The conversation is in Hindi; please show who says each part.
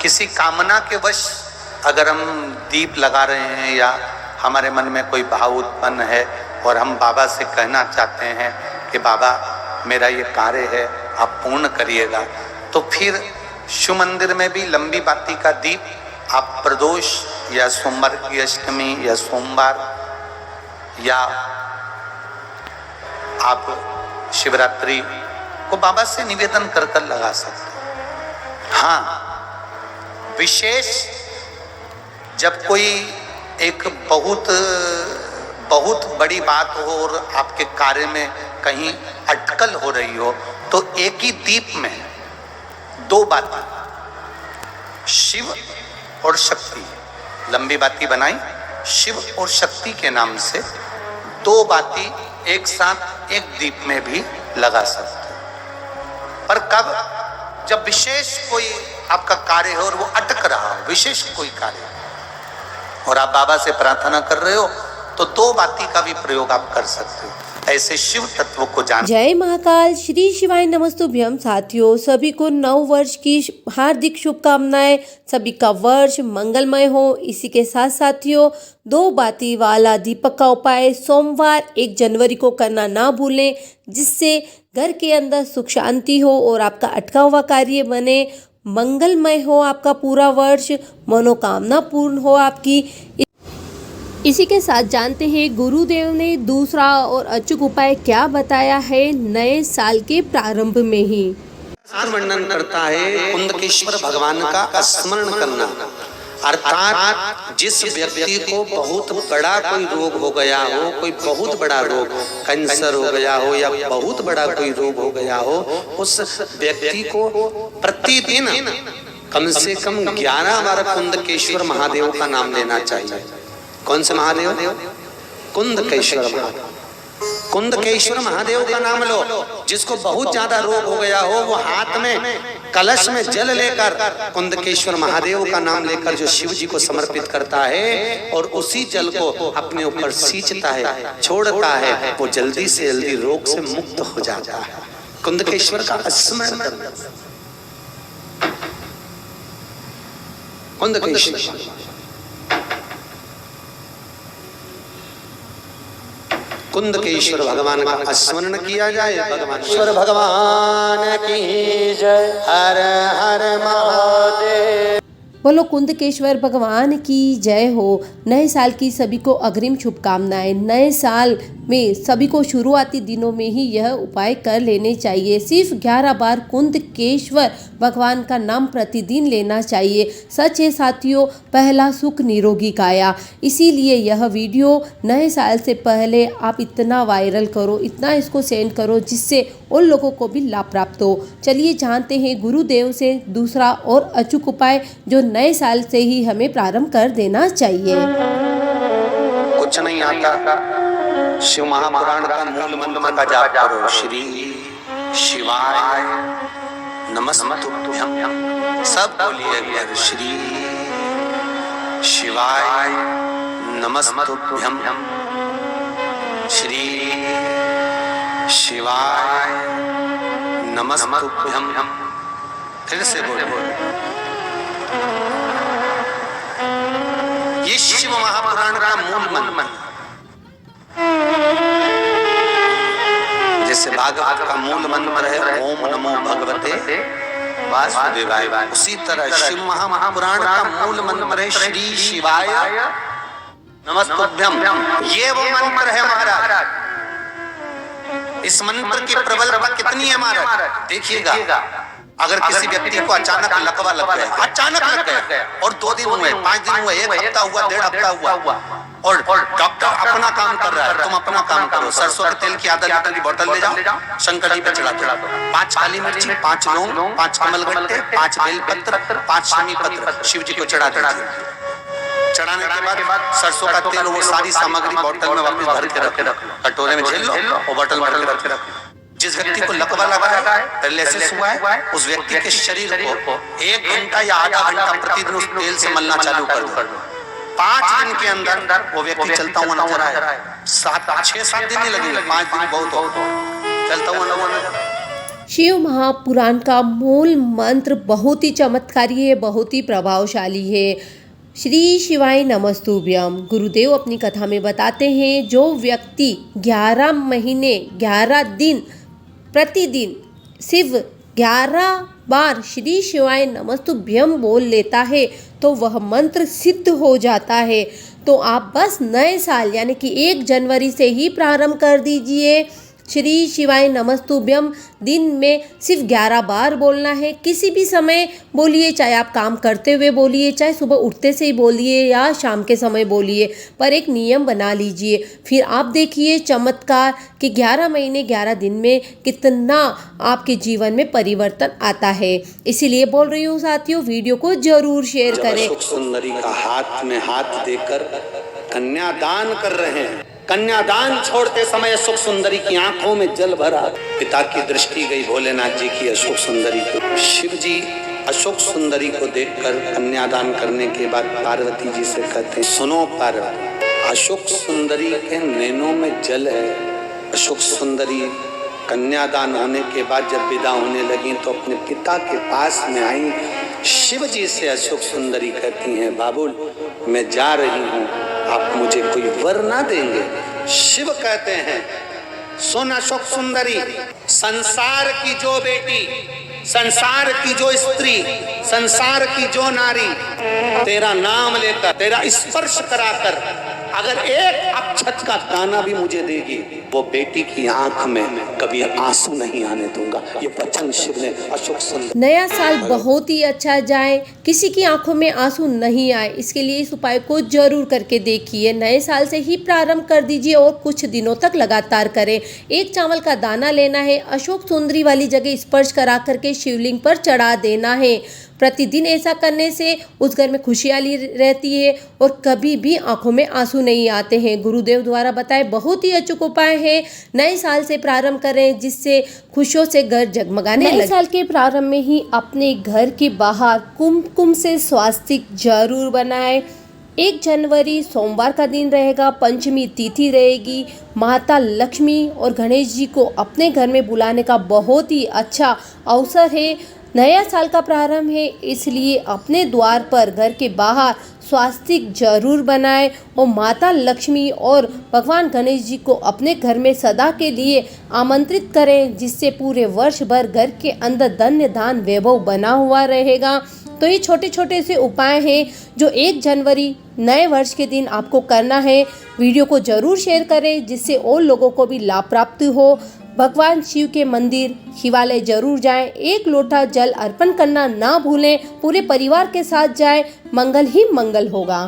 Speaker 1: किसी कामना के वश अगर हम दीप लगा रहे हैं या हमारे मन में कोई भाव उत्पन्न है और हम बाबा से कहना चाहते हैं कि बाबा मेरा ये कार्य है आप पूर्ण करिएगा, तो फिर शिव मंदिर में भी लंबी बाती का दीप आप प्रदोष या सोमवार की अष्टमी या सोमवार या आप शिवरात्रि को बाबा से निवेदन कर कर लगा सकते हैं। हाँ, विशेष जब कोई एक बहुत बड़ी बात हो और आपके कार्य में कहीं अटकल हो रही हो, तो एक ही दीप में दो बातें, शिव और शक्ति, लंबी बाती बनाई शिव और शक्ति के नाम से, दो बाती एक साथ एक दीप में भी लगा सकते हैं। पर कब? जब विशेष कोई आपका कार्य हो और वो अटक रहा हो, विशेष कोई कार्य, और आप बाबा से प्रार्थना कर रहे हो, तो दो बाती का भी प्रयोग आप कर सकते हो। ऐसे शिव तत्व को जान।
Speaker 2: जय महाकाल, श्री शिवाय नमस्तुभ्यम। साथियों, सभी को नव वर्ष की हार्दिक शुभकामनाएं। सभी का वर्ष मंगलमय हो। इसी के साथ साथियों, दो बाती वाला दीपक का उपाय सोमवार 1 जनवरी को करना ना भूलें, जिससे घर के अंदर सुख शांति हो और आपका अटका हुआ कार्य बने, मंगलमय हो आपका पूरा वर्ष, मनोकामना पूर्ण हो आपकी। इसी के साथ जानते हैं गुरुदेव ने दूसरा और अचूक उपाय क्या बताया है नए साल के प्रारंभ में ही।
Speaker 1: वर्णन करता है कुंदकेश्वर भगवान का स्मरण करना, अर्थात जिस व्यक्ति को बहुत बड़ा कोई रोग हो गया हो, कोई बहुत बड़ा रोग, कैंसर हो गया हो या बहुत बड़ा कोई रोग हो गया हो, उस व्यक्ति को प्रतिदिन कम से कम 11 बार कुंदकेश्वर महादेव का नाम लेना चाहिए। कौन से महादेव? कुंदकेश्वर महादेव। कुंदकेश्वर महादेव का नाम लो। जिसको बहुत ज्यादा रोग हो गया हो, वो हाथ में कलश में जल लेकर कुंदकेश्वर महादेव का नाम लेकर जो शिव जी को समर्पित करता है और उसी जल को अपने ऊपर सींचता है, छोड़ता है, वो जल्दी से जल्दी रोग से मुक्त हो जाता है। कुंदकेश्वर का स्मरण करना। कुंदकेश्वर कुंदकेश्वर भगवान का स्मरण किया जाए। भगवान भगवान की जय। हर हर महादेव।
Speaker 2: बोलो कुंदकेश्वर भगवान की जय हो। नए साल की सभी को अग्रिम शुभकामनाएं। नए साल में सभी को शुरुआती दिनों में ही यह उपाय कर लेने चाहिए। सिर्फ 11 बार कुंदकेश्वर भगवान का नाम प्रतिदिन लेना चाहिए। सच है साथियों, पहला सुख निरोगी काया। इसीलिए यह वीडियो नए साल से पहले आप इतना वायरल करो, इतना इसको सेंड करो, जिससे उन लोगों को भी लाभ प्राप्त हो। चलिए जानते हैं गुरुदेव से दूसरा और अचूक उपाय जो नए साल से ही हमें प्रारंभ कर देना चाहिए।
Speaker 1: कुछ नहीं आता, शिव महापुराण का मूल मंत्र का जाप करो। श्री शिवाय नमस्तुभ्यम। सब बोलिए, श्री शिवाय नमस्तुभ्यम। श्री शिवाय नमस्तुभ्यम। फिर से बोलो। ये शिव महापुराण का मूल मंत्र, जैसे भागवत का मूल मंत्र है ओम नमो भगवते वासुदेवाय, उसी तरह शिव महापुराण का मूल मंत्र है श्री शिवाय नमस्तुभ्यम। ये वो मंत्र है महाराज। इस मंत्र की प्रबलता कितनी है महाराज, देखिएगा। अगर किसी व्यक्ति को अचानक लकवा लग गया, अचानक लग गया, और 2 दिन हुए, 5 दिन हुए, 1 हफ्ता हुआ, 1.5 हफ्ता हुआ, और डॉक्टर अपना काम कर रहा है, तुम अपना काम करो। सरसों के तेल की आधा लीटर की बोतल ले जाओ, शंकर जी पे चढ़ा दो। 5 काली मिर्ची, 5 लौंग, 5 कमलगट्टे, 5 बेलपत्र, 5 शमी पत्र शिव जी को चढ़ा दीजिए। चढ़ाने के बाद सरसों का तेल, वो सारी सामग्री बोतल में वापस भर के रख लो, कटोरे में झेल लो और बोतल भर के रख लो। जिस व्यक्ति को लकवा लगा है, पैरालिसिस हुआ है, उस व्यक्ति के शरीर को 1 घंटा या आधा घंटा प्रतिदिन उस तेल से मलना चालू कर दो। 5 दिन के अंदर वो व्यक्ति चलता हुआ नजर आए। 6-7 दिन नहीं लगेंगे, 5 दिन बहुत हो, चलता हुआ नजर।
Speaker 2: शिव महापुराण का मूल मंत्र बहुत ही चमत्कारी है, बहुत ही प्रभावशाली है। श्री शिवाय नमस्तुभ्यम। गुरुदेव अपनी कथा में बताते हैं, जो व्यक्ति 11 महीने 11 दिन प्रतिदिन सिर्फ 11 बार श्री शिवाय नमस्तुभ्यम बोल लेता है तो वह मंत्र सिद्ध हो जाता है। तो आप बस नए साल यानी कि 1 जनवरी से ही प्रारंभ कर दीजिए। श्री शिवाय नमस्तुभ्यम दिन में सिर्फ 11 बार बोलना है। किसी भी समय बोलिए, चाहे आप काम करते हुए बोलिए, चाहे सुबह उठते से ही बोलिए या शाम के समय बोलिए, पर एक नियम बना लीजिए। फिर आप देखिए चमत्कार कि 11 महीने 11 दिन में कितना आपके जीवन में परिवर्तन आता है। इसीलिए बोल रही हूँ साथियों, वीडियो को जरूर शेयर करें।
Speaker 1: अशोक सुंदरी का हाथ में हाथ देकर कन्यादान कर रहे हैं। कन्यादान छोड़ते समय अशोक सुंदरी की आंखों में जल भरा। पिता की दृष्टि गई भोलेनाथ जी की अशोक सुंदरी को। शिव जी अशोक सुंदरी को देखकर कन्यादान करने के बाद पार्वती जी से कहते हैं, सुनो पार्वती, अशोक सुंदरी के नैनों में जल है। अशोक सुंदरी कन्यादान होने के बाद जब विदा होने लगी तो अपने पिता के पास में आई। शिव जी से अशोक सुंदरी कहती हैं, बाबुल मैं जा रही हूँ, आप मुझे कोई वर ना देंगे? शिव कहते हैं, सुन अशोक सुंदरी, संसार की जो बेटी, संसार की जो स्त्री, संसार की जो नारी तेरा नाम लेकर, तेरा स्पर्श कराकर अगर एक अक्षत का दाना भी मुझे देगी, वो बेटी की आंख में कभी आंसू नहीं आने दूंगा। ये वचन शिव ने अशोक सुंदरी।
Speaker 2: नया साल बहुत ही अच्छा जाए, किसी की आंखों में आंसू नहीं आए, इसके लिए इस उपाय को जरूर करके देखिए। नए साल से ही प्रारंभ कर दीजिए और कुछ दिनों तक लगातार करें। 1 चावल का दाना लेना है, अशोक सुंदरी वाली जगह स्पर्श करा करके शिवलिंग पर चढ़ा देना है। प्रतिदिन ऐसा करने से उस घर में खुशहाली रहती है और कभी भी आंखों में आंसू नहीं आते हैं। गुरुदेव द्वारा बताए बहुत ही अचूक उपाय है। नए साल से प्रारंभ करें जिससे खुशियों से घर जगमगाने लगे। नए साल के प्रारंभ में ही अपने घर के बाहर कुमकुम से स्वास्तिक जरूर बनाएं। 1 जनवरी सोमवार का दिन रहेगा, पंचमी तिथि रहेगी। माता लक्ष्मी और गणेश जी को अपने घर में बुलाने का बहुत ही अच्छा अवसर है। नया साल का प्रारंभ है, इसलिए अपने द्वार पर घर के बाहर स्वास्तिक जरूर बनाएं और माता लक्ष्मी और भगवान गणेश जी को अपने घर में सदा के लिए आमंत्रित करें, जिससे पूरे वर्ष भर घर के अंदर धन्य धान वैभव बना हुआ रहेगा। तो ये छोटे छोटे से उपाय हैं जो 1 जनवरी नए वर्ष के दिन आपको करना है। वीडियो को जरूर शेयर करें जिससे और लोगों को भी लाभ प्राप्त हो। भगवान शिव के मंदिर शिवालय जरूर जाएं। 1 लोटा जल अर्पण करना ना भूलें। पूरे परिवार के साथ जाएं, मंगल ही मंगल होगा।